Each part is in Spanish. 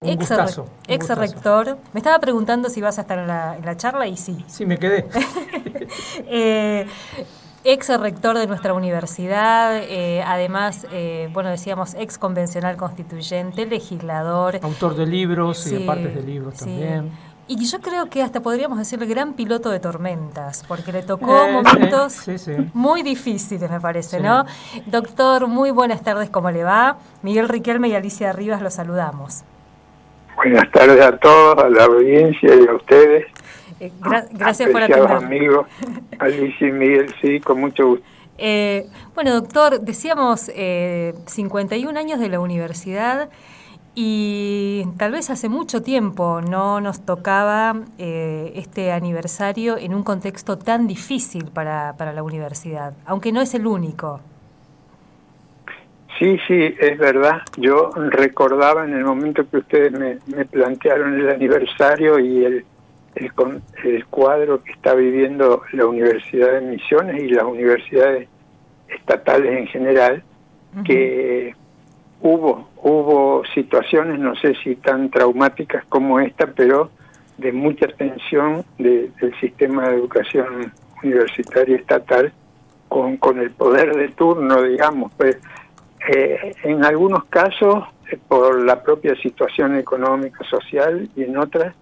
Un gustazo. Ex rector. Me estaba preguntando si vas a estar en la charla y sí. Sí, me quedé. Ex rector de nuestra universidad, además, bueno, decíamos ex convencional constituyente, legislador. Autor de libros y de Sí, partes de libros sí. también. Y yo creo que hasta podríamos decirle gran piloto de tormentas, porque le tocó momentos Sí. muy difíciles, me parece, Sí. ¿no? Doctor, muy buenas tardes, ¿cómo le va? Miguel Riquelme y Alicia Rivas los saludamos. Buenas tardes a todos, a la audiencia y a ustedes. Gracias por apreciados atender. amigos, Alicia y Miguel, sí, con mucho gusto. Bueno, doctor, decíamos 51 años de la universidad y tal vez hace mucho tiempo no nos tocaba este aniversario en un contexto tan difícil para la universidad, aunque no es el único. Sí, es verdad. Yo recordaba en el momento que ustedes me plantearon el aniversario y el cuadro que está viviendo la Universidad de Misiones y las universidades estatales en general, que hubo situaciones, no sé si tan traumáticas como esta, pero de mucha tensión del sistema de educación universitaria estatal con el poder de turno, digamos, pues en algunos casos por la propia situación económica, social, y en otras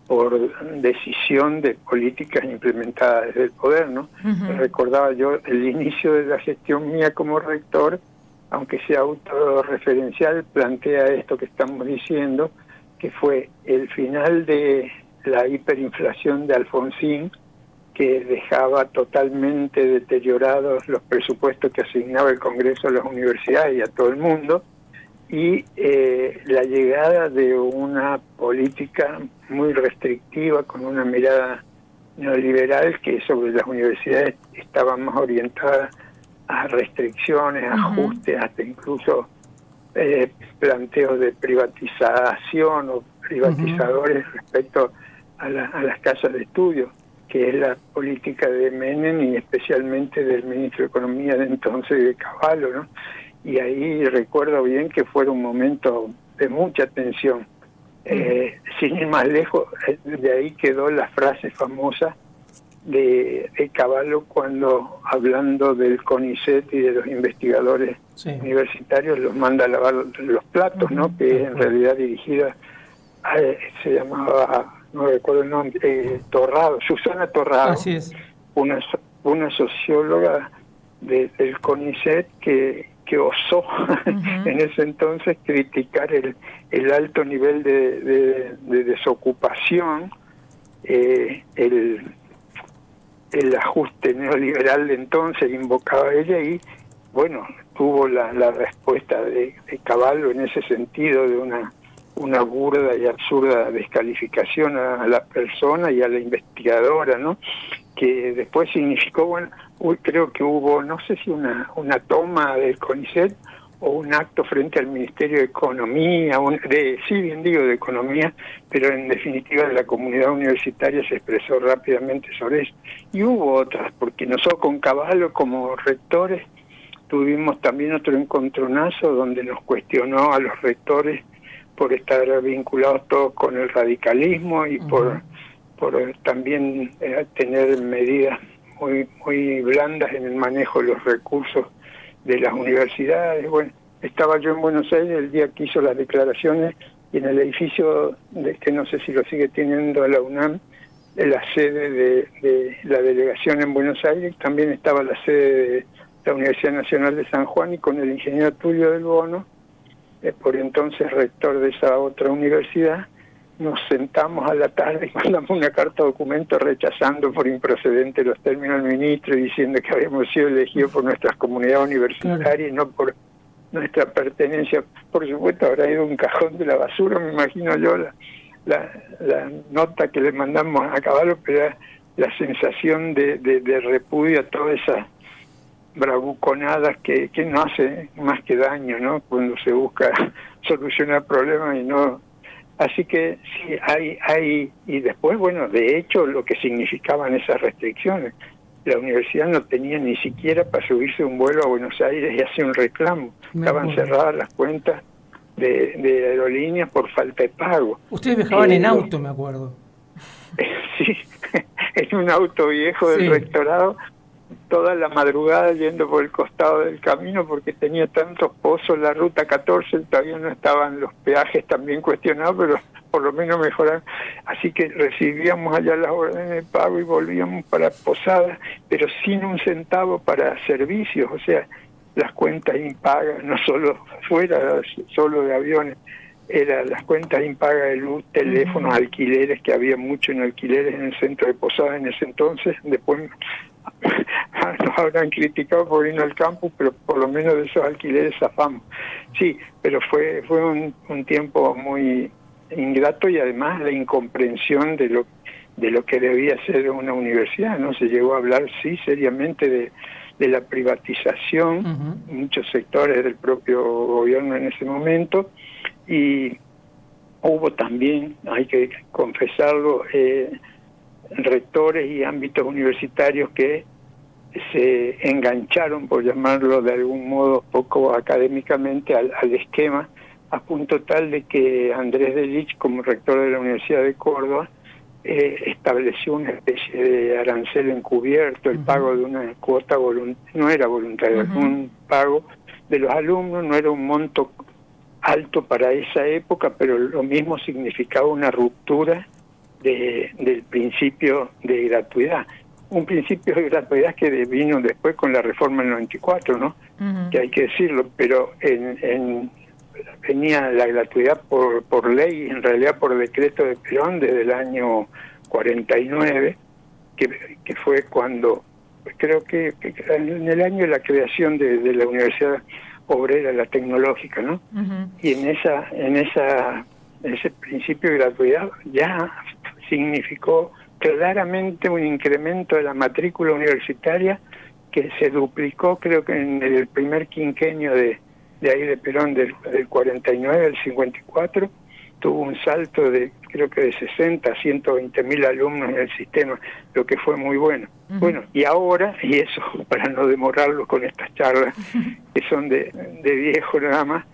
por decisión de políticas implementadas desde el poder, ¿no? Recordaba yo el inicio de la gestión mía como rector, aunque sea autorreferencial, plantea esto que estamos diciendo, que fue el final de la hiperinflación de Alfonsín, que dejaba totalmente deteriorados los presupuestos que asignaba el Congreso a las universidades y a todo el mundo, y la llegada de una política muy restrictiva con una mirada neoliberal que sobre las universidades estaba más orientada a restricciones, ajustes, hasta incluso planteos de privatización o privatizadores respecto a las casas de estudio, que es la política de Menem y especialmente del ministro de Economía de entonces, de Cavallo, ¿no? Y ahí recuerdo bien que fue un momento de mucha tensión. Sin ir más lejos, de ahí quedó la frase famosa de Cavallo cuando, hablando del CONICET y de los investigadores universitarios, los manda a lavar los platos, ¿no? Que en realidad dirigida se llamaba, no recuerdo el nombre, Torrado, Susana Torrado. Así es. Una socióloga del CONICET que osó en ese entonces criticar el alto nivel de desocupación, el ajuste neoliberal de entonces, invocaba ella, y bueno, tuvo la respuesta de Cavallo en ese sentido, de una burda y absurda descalificación a la persona y a la investigadora, ¿no? Que después significó, bueno, creo que hubo, no sé si una toma del CONICET o un acto frente al Ministerio de Economía, de Economía, pero en definitiva la comunidad universitaria se expresó rápidamente sobre eso. Y hubo otras, porque nosotros con Cavallo como rectores tuvimos también otro encontronazo donde nos cuestionó a los rectores por estar vinculados todos con el radicalismo y por también tener medidas muy blandas en el manejo de los recursos de las universidades. Bueno, estaba yo en Buenos Aires el día que hizo las declaraciones, y en el edificio, que no sé si lo sigue teniendo la UNAM, la sede de la delegación en Buenos Aires, también estaba la sede de la Universidad Nacional de San Juan, y con el ingeniero Tulio del Bono, por entonces rector de esa otra universidad, nos sentamos a la tarde y mandamos una carta documento rechazando por improcedente los términos del ministro y diciendo que habíamos sido elegidos por nuestras comunidades universitarias y no por nuestra pertenencia. Por supuesto habrá ido un cajón de la basura, me imagino yo, la nota que le mandamos a Cavallo, pero era la sensación de repudio a todas esas bravuconadas que no hace más que daño, ¿no? Cuando se busca solucionar problemas y no. Así que sí, hay y después, bueno, de hecho, lo que significaban esas restricciones. La universidad no tenía ni siquiera para subirse un vuelo a Buenos Aires y hacer un reclamo. Estaban cerradas las cuentas de aerolíneas por falta de pago. Ustedes viajaban en auto, me acuerdo. Sí, en un auto viejo del rectorado, toda la madrugada yendo por el costado del camino porque tenía tantos pozos la ruta 14, todavía no estaban los peajes también cuestionados, pero por lo menos mejorar. Así que recibíamos allá las órdenes de pago y volvíamos para Posadas, pero sin un centavo para servicios, o sea, las cuentas impagas, no solo fuera, solo de aviones, eran las cuentas impagas de luz, teléfonos, alquileres, que había mucho en alquileres en el centro de Posadas en ese entonces. Después nos habrán criticado por ir al campus, pero por lo menos de esos alquileres zafamos. Sí, pero fue un tiempo muy ingrato, y además la incomprensión de lo que debía ser una universidad, ¿no? Se llegó a hablar, sí, seriamente de la privatización, muchos sectores del propio gobierno en ese momento, y hubo también, hay que confesarlo, rectores y ámbitos universitarios que se engancharon, por llamarlo de algún modo poco académicamente, al esquema, a punto tal de que Andrés Delich, como rector de la Universidad de Córdoba, estableció una especie de arancel encubierto, el pago de una cuota no era voluntaria, un pago de los alumnos, no era un monto alto para esa época, pero lo mismo significaba una ruptura del principio de gratuidad. Un principio de gratuidad que vino después con la reforma del 94, ¿no? Que hay que decirlo, pero venía la gratuidad por ley, en realidad por decreto de Perón desde el año 49, que fue cuando, creo que en el año de la creación de la Universidad Obrera, la Tecnológica, ¿no? Y en ese principio de gratuidad ya significó claramente un incremento de la matrícula universitaria que se duplicó, creo que en el primer quinquenio de ahí de Perón, del 49 al 54, tuvo un salto de, creo que de 60 a 120 mil alumnos en el sistema, lo que fue muy bueno. Bueno, y ahora, y eso, para no demorarlo con estas charlas, que son de viejo nada más,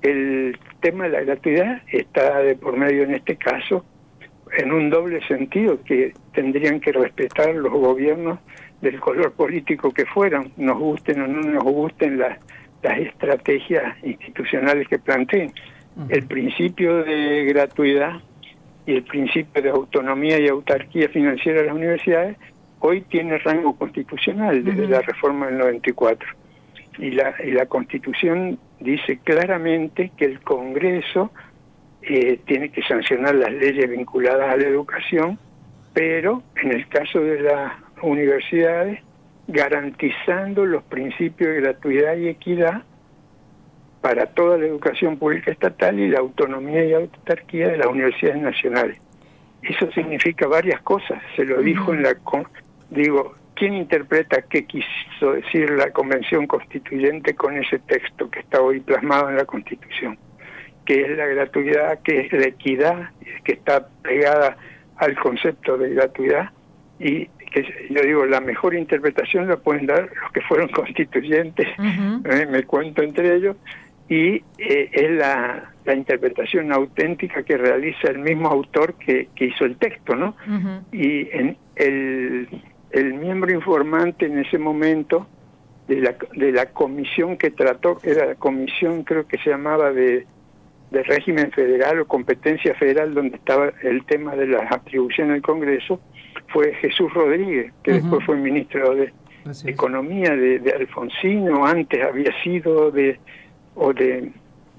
el tema de la gratuidad está de por medio en este caso, en un doble sentido, que tendrían que respetar los gobiernos del color político que fueran, nos gusten o no nos gusten las estrategias institucionales que planteen. El principio de gratuidad y el principio de autonomía y autarquía financiera de las universidades hoy tiene rango constitucional desde la reforma del 94. Y la Constitución dice claramente que el Congreso tiene que sancionar las leyes vinculadas a la educación, pero en el caso de las universidades, garantizando los principios de gratuidad y equidad para toda la educación pública estatal y la autonomía y autarquía de las universidades nacionales. Eso significa varias cosas, se lo dijo en ¿quién interpreta qué quiso decir la Convención Constituyente con ese texto que está hoy plasmado en la Constitución? Que es la gratuidad, que es la equidad, que está pegada al concepto de gratuidad, y que yo digo, la mejor interpretación la pueden dar los que fueron constituyentes, me cuento entre ellos, y es la interpretación auténtica que realiza el mismo autor que hizo el texto, ¿no? Y el miembro informante en ese momento de la comisión que trató, era la comisión, creo que se llamaba de régimen federal o competencia federal, donde estaba el tema de las atribuciones del Congreso, fue Jesús Rodríguez, que después fue ministro de Economía de Alfonsino, antes había sido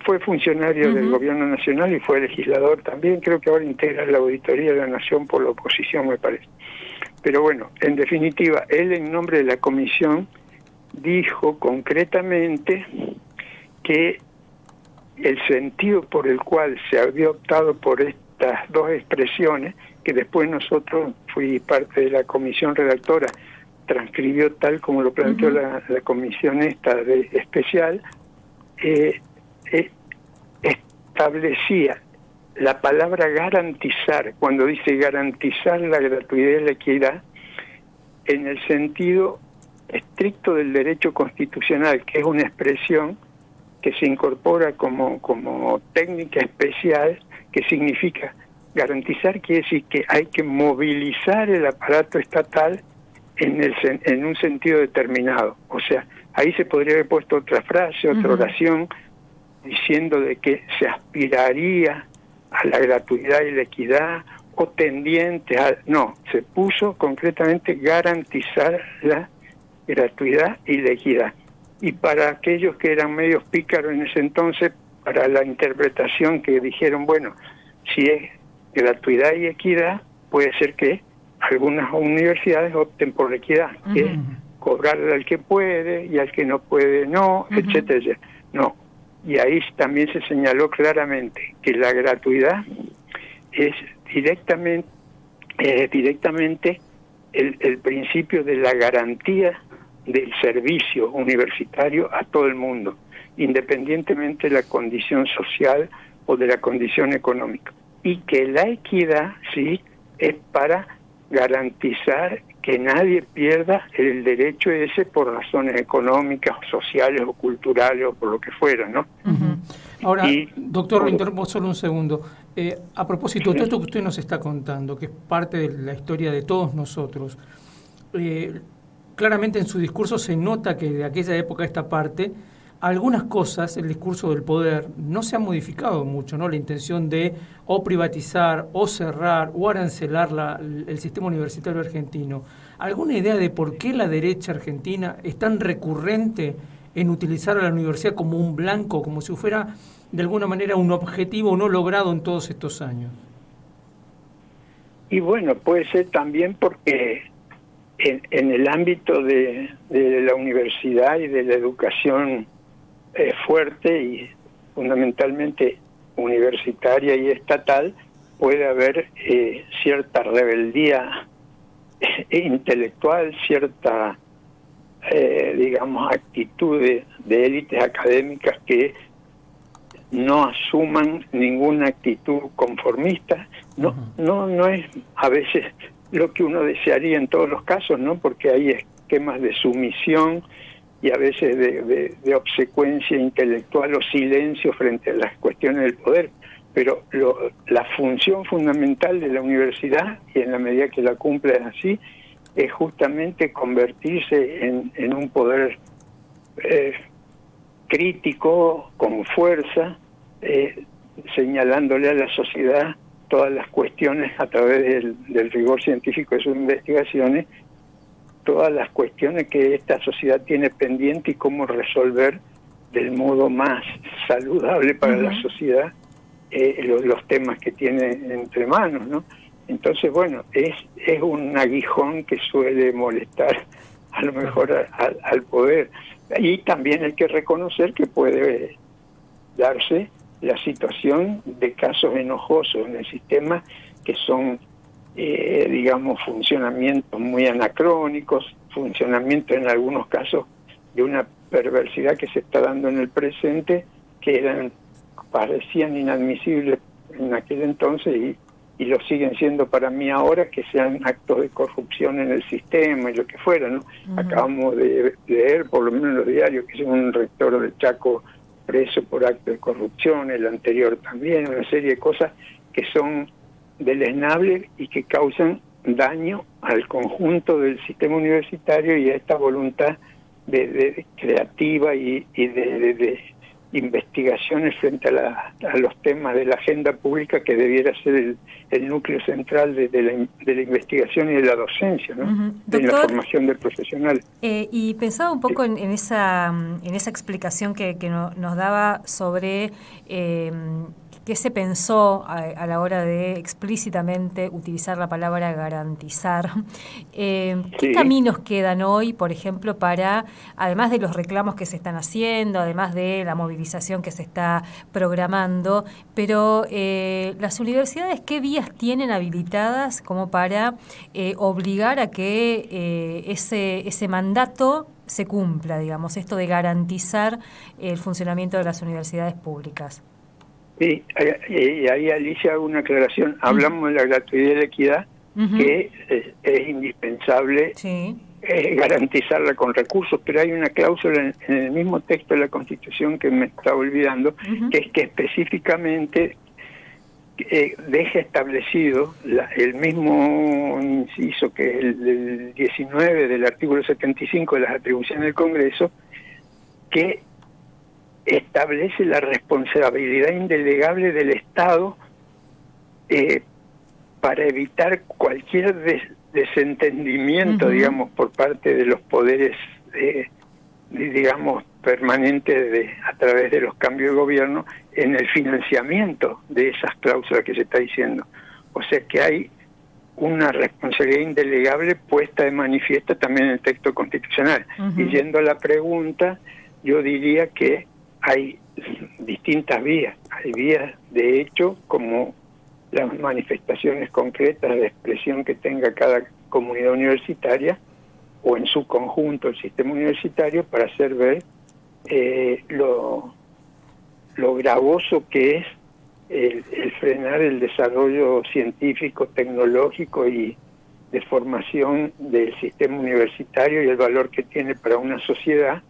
fue funcionario del Gobierno Nacional y fue legislador también, creo que ahora integra la Auditoría de la Nación por la oposición, me parece. Pero bueno, en definitiva, él en nombre de la comisión dijo concretamente que el sentido por el cual se había optado por estas dos expresiones, que después nosotros, fui parte de la comisión redactora, transcribió tal como lo planteó la comisión especial, establecía la palabra garantizar, cuando dice garantizar la gratuidad y la equidad, en el sentido estricto del derecho constitucional, que es una expresión que se incorpora como técnica especial, que significa garantizar, quiere decir que hay que movilizar el aparato estatal en un sentido determinado. O sea, ahí se podría haber puesto otra frase, otra oración, diciendo de que se aspiraría a la gratuidad y la equidad, o tendiente a... No, se puso concretamente garantizar la gratuidad y la equidad. Y para aquellos que eran medios pícaros en ese entonces, para la interpretación que dijeron, bueno, si es gratuidad y equidad, puede ser que algunas universidades opten por la equidad, que es cobrarle al que puede y al que no puede no, etcétera, etcétera. No, y ahí también se señaló claramente que la gratuidad es directamente el principio de la garantía del servicio universitario a todo el mundo, independientemente de la condición social o de la condición económica. Y que la equidad, sí, es para garantizar que nadie pierda el derecho ese por razones económicas, sociales o culturales o por lo que fuera, ¿no? Ahora, doctor, lo interrumpo solo un segundo. A propósito de todo esto que usted nos está contando, que es parte de la historia de todos nosotros, claramente en su discurso se nota que de aquella época a esta parte, algunas cosas, el discurso del poder, no se ha modificado mucho, ¿no? La intención de o privatizar, o cerrar, o arancelar el sistema universitario argentino. ¿Alguna idea de por qué la derecha argentina es tan recurrente en utilizar a la universidad como un blanco, como si fuera de alguna manera un objetivo no logrado en todos estos años? Y bueno, puede ser también porque en el ámbito de la universidad y de la educación fuerte y fundamentalmente universitaria y estatal, puede haber cierta rebeldía intelectual, cierta digamos actitud de élites académicas que no asuman ninguna actitud conformista. No es a veces lo que uno desearía en todos los casos, ¿no? Porque hay esquemas de sumisión y a veces de obsecuencia intelectual o silencio frente a las cuestiones del poder. Pero la función fundamental de la universidad, y en la medida que la cumple así, es justamente convertirse en un poder crítico, con fuerza, señalándole a la sociedad todas las cuestiones a través del rigor científico de sus investigaciones, todas las cuestiones que esta sociedad tiene pendiente y cómo resolver del modo más saludable para la sociedad los temas que tiene entre manos, ¿no? Entonces, bueno, es un aguijón que suele molestar a lo mejor al poder. Y también hay que reconocer que puede darse la situación de casos enojosos en el sistema que son, digamos, funcionamientos muy anacrónicos, funcionamientos en algunos casos de una perversidad que se está dando en el presente, que parecían inadmisibles en aquel entonces y lo siguen siendo para mí ahora, que sean actos de corrupción en el sistema y lo que fuera, ¿no? Acabamos de leer, por lo menos en los diarios, que es un rector de Chaco preso por acto de corrupción, el anterior también, una serie de cosas que son deleznables y que causan daño al conjunto del sistema universitario y a esta voluntad de creativa y de investigaciones frente a los temas de la agenda pública, que debiera ser el núcleo central de la investigación y de la docencia, ¿no? De la formación del profesional. Y pensaba un poco en esa explicación que nos daba sobre qué se pensó a la hora de explícitamente utilizar la palabra garantizar. ¿Qué caminos quedan hoy, por ejemplo, para, además de los reclamos que se están haciendo, además de la movilización que se está programando, pero las universidades, qué vías tienen habilitadas como para obligar a que ese mandato se cumpla, digamos, esto de garantizar el funcionamiento de las universidades públicas? Sí, y ahí, Alicia, hago una aclaración. Hablamos de la gratuidad y la equidad, que es indispensable garantizarla con recursos, pero hay una cláusula en el mismo texto de la Constitución que me está olvidando, que es que específicamente deja establecido el mismo inciso que es el del 19 del artículo 75 de las atribuciones del Congreso, que establece la responsabilidad indelegable del Estado para evitar cualquier desentendimiento, digamos, por parte de los poderes, digamos, permanentes a través de los cambios de gobierno en el financiamiento de esas cláusulas que se está diciendo. O sea que hay una responsabilidad indelegable puesta de manifiesto también en el texto constitucional. Y yendo a la pregunta, yo diría que hay distintas vías. Hay vías de hecho, como las manifestaciones concretas de expresión que tenga cada comunidad universitaria o en su conjunto el sistema universitario, para hacer ver lo gravoso que es el frenar el desarrollo científico, tecnológico y de formación del sistema universitario y el valor que tiene para una sociedad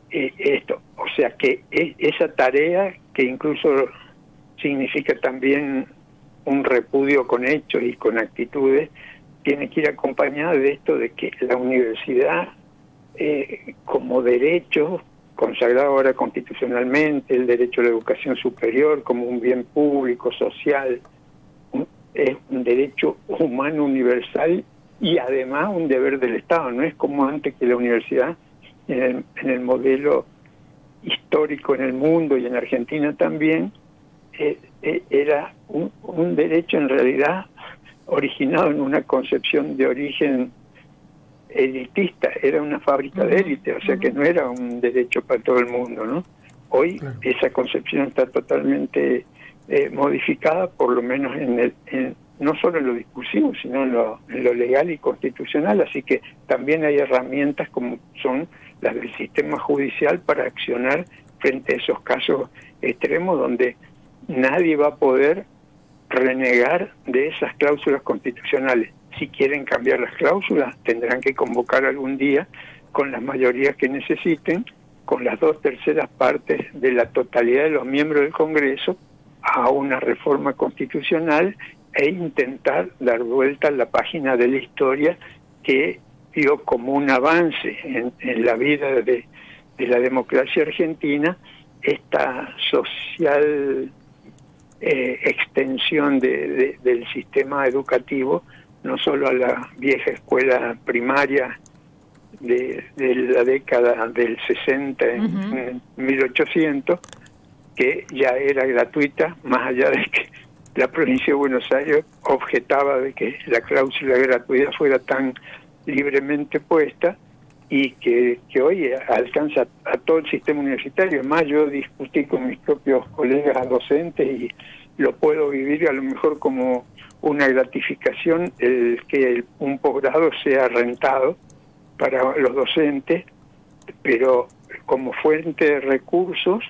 esto. O sea que esa tarea, que incluso significa también un repudio con hechos y con actitudes, tiene que ir acompañada de esto de que la universidad como derecho consagrado ahora constitucionalmente, el derecho a la educación superior como un bien público, social, es un derecho humano universal y además un deber del Estado. No es como antes, que la universidad en el modelo histórico en el mundo y en Argentina también era un derecho en realidad originado en una concepción de origen elitista, era una fábrica de élite, o sea que no era un derecho para todo el mundo, ¿no? Hoy esa concepción está totalmente modificada, por lo menos no solo en lo discursivo, sino en lo legal y constitucional, así que también hay herramientas como son las del sistema judicial para accionar frente a esos casos extremos donde nadie va a poder renegar de esas cláusulas constitucionales. Si quieren cambiar las cláusulas, tendrán que convocar algún día, con las mayorías que necesiten, con las 2/3 partes de la totalidad de los miembros del Congreso, a una reforma constitucional e intentar dar vuelta a la página de la historia que vio como un avance en la vida de la democracia argentina esta social extensión del sistema educativo, no solo a la vieja escuela primaria de la década del 60 en 1800, que ya era gratuita, más allá de que la provincia de Buenos Aires objetaba de que la cláusula de gratuidad fuera tan libremente puesta, y que hoy alcanza a todo el sistema universitario. Además, yo discutí con mis propios colegas docentes y lo puedo vivir a lo mejor como una gratificación el que un posgrado sea rentado para los docentes, pero como fuente de recursos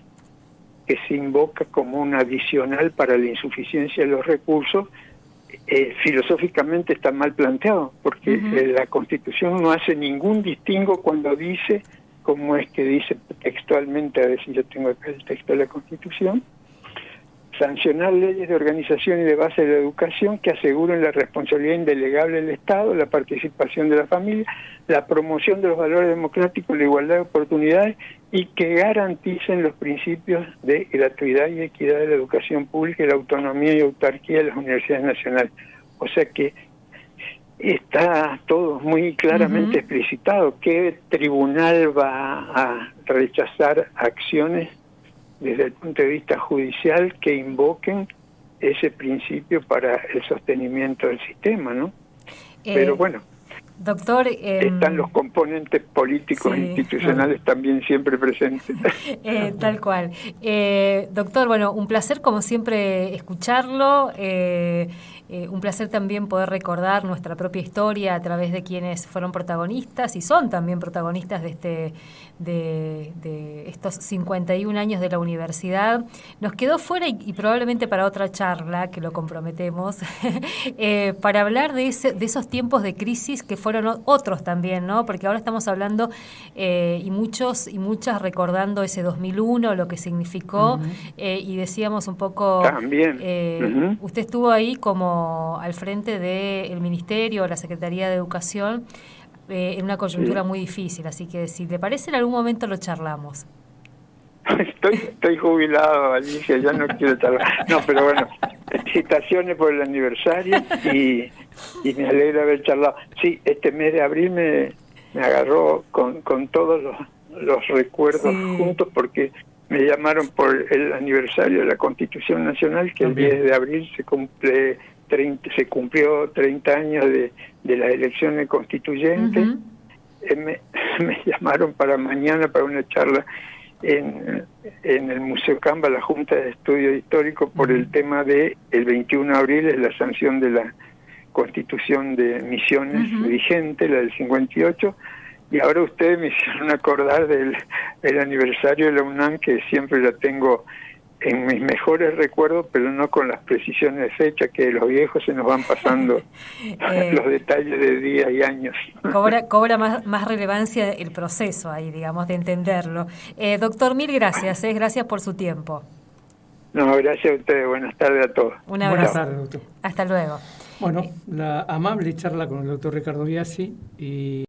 que se invoca como un adicional para la insuficiencia de los recursos, filosóficamente está mal planteado, porque la Constitución no hace ningún distingo cuando dice, como es que dice textualmente, a ver si yo tengo acá el texto de la Constitución: sancionar leyes de organización y de base de la educación que aseguren la responsabilidad indelegable del Estado, la participación de la familia, la promoción de los valores democráticos, la igualdad de oportunidades, y que garanticen los principios de gratuidad y equidad de la educación pública y la autonomía y autarquía de las universidades nacionales. O sea que está todo muy claramente explicitado. ¿Qué tribunal va a rechazar acciones desde el punto de vista judicial que invoquen ese principio para el sostenimiento del sistema, ¿no? Pero bueno, doctor, están los componentes políticos e institucionales también siempre presentes. Tal cual. Doctor, bueno, un placer como siempre escucharlo. Un placer también poder recordar nuestra propia historia a través de quienes fueron protagonistas y son también protagonistas de estos 51 años de la universidad. Nos quedó fuera, y probablemente para otra charla, que lo comprometemos, para hablar de esos tiempos de crisis que fueron fueron otros también, ¿no? Porque ahora estamos hablando y muchos y muchas recordando ese 2001, lo que significó, y decíamos un poco... También. Usted estuvo ahí como al frente del Ministerio, la Secretaría de Educación, en una coyuntura muy difícil, así que si le parece en algún momento lo charlamos. Estoy jubilado, Alicia, ya no quiero charlar. No, pero bueno, felicitaciones por el aniversario y me alegra haber charlado. Sí, este mes de abril me agarró con todos los recuerdos juntos, porque me llamaron por el aniversario de la Constitución Nacional, que también el 10 de abril se cumplió 30 años de las elecciones constituyentes. Me llamaron para mañana para una charla en el Museo Camba, la Junta de Estudios Históricos, por el tema de el 21 de abril, es la sanción de la Constitución de Misiones vigente, la del 58, y ahora ustedes me hicieron acordar del aniversario de la UNAM, que siempre la tengo en mis mejores recuerdos, pero no con las precisiones de fecha, que los viejos se nos van pasando los detalles de días y años. Cobra más relevancia el proceso ahí, digamos, de entenderlo. Doctor, mil gracias, gracias por su tiempo. No, gracias a ustedes, buenas tardes a todos. Un abrazo. Buenas tardes, doctor. Hasta luego. Bueno, la amable charla con el doctor Ricardo Biasi y